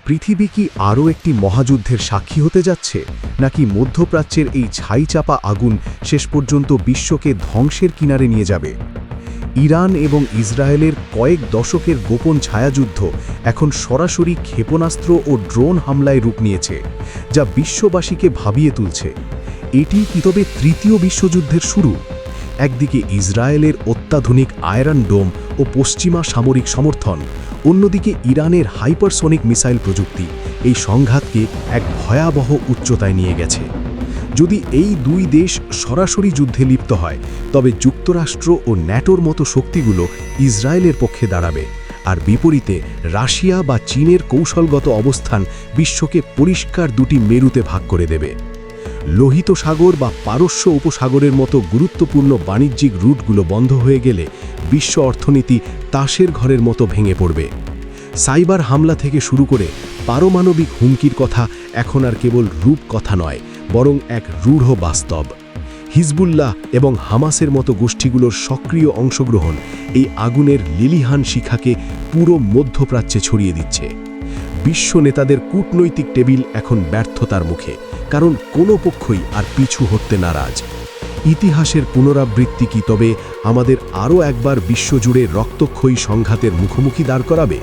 পৃথিবী কি আরও একটি মহাযুদ্ধের সাক্ষী হতে যাচ্ছে, নাকি মধ্যপ্রাচ্যের এই ছাইচাপা আগুন শেষ পর্যন্ত বিশ্বকে ধ্বংসের কিনারে নিয়ে যাবে? ইরান এবং ইসরায়েলের কয়েক দশকের গোপন ছায়াযুদ্ধ এখন সরাসরি ক্ষেপণাস্ত্র ও ড্রোন হামলায় রূপ নিয়েছে, যা বিশ্ববাসীকে ভাবিয়ে তুলছে। এটি কি তবে তৃতীয় বিশ্বযুদ্ধের শুরু? একদিকে ইসরায়েলের অত্যাধুনিক আয়রন ডোম ও পশ্চিমা সামরিক সমর্থন, অন্যদিকে ইরানের হাইপারসোনিক মিসাইল প্রযুক্তি এই সংঘাতকে এক ভয়াবহ উচ্চতায় নিয়ে গেছে। যদি এই দুই দেশ সরাসরি যুদ্ধে লিপ্ত হয়, তবে যুক্তরাষ্ট্র ও ন্যাটোর মতো শক্তিগুলো ইসরায়েলের পক্ষে দাঁড়াবে, আর বিপরীতে রাশিয়া বা চীনের কৌশলগত অবস্থান বিশ্বকে পরিষ্কার দুটি মেরুতে ভাগ করে দেবে। লোহিত সাগর বা পারস্য উপসাগরের মতো গুরুত্বপূর্ণ বাণিজ্যিক রুটগুলো বন্ধ হয়ে গেলে বিশ্ব অর্থনীতি তাসের ঘরের মতো ভেঙে পড়বে। সাইবার হামলা থেকে শুরু করে পারমাণবিক হুমকির কথা এখন আর কেবল রূপকথা নয়, বরং এক রূঢ় বাস্তব। হিজবুল্লাহ এবং হামাসের মতো গোষ্ঠীগুলোর সক্রিয় অংশগ্রহণ এই আগুনের লিলিহান শিখাকে পুরো মধ্যপ্রাচ্যে ছড়িয়ে দিচ্ছে। বিশ্ব নেতাদের কূটনৈতিক টেবিল এখন ব্যর্থতার মুখে, কারণ কোনো পক্ষই আর পিছু হটতে নারাজ। ইতিহাসের পুনরাবৃত্তি কি তবে আমাদের আরও একবার বিশ্বজুড়ে রক্তক্ষয়ী সংঘাতের মুখোমুখি দাঁড় করাবে?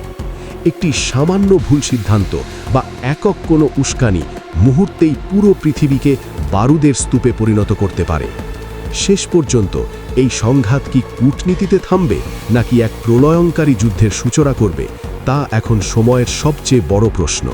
একটি সামান্য ভুল সিদ্ধান্ত বা একক কোনো উস্কানি মুহূর্তেই পুরো পৃথিবীকে বারুদের স্তূপে পরিণত করতে পারে। শেষ পর্যন্ত এই সংঘাত কি কূটনীতিতে থামবে, নাকি এক প্রলয়ঙ্কারী যুদ্ধের সূচনা করবে, তা এখন সময়ের সবচেয়ে বড় প্রশ্ন।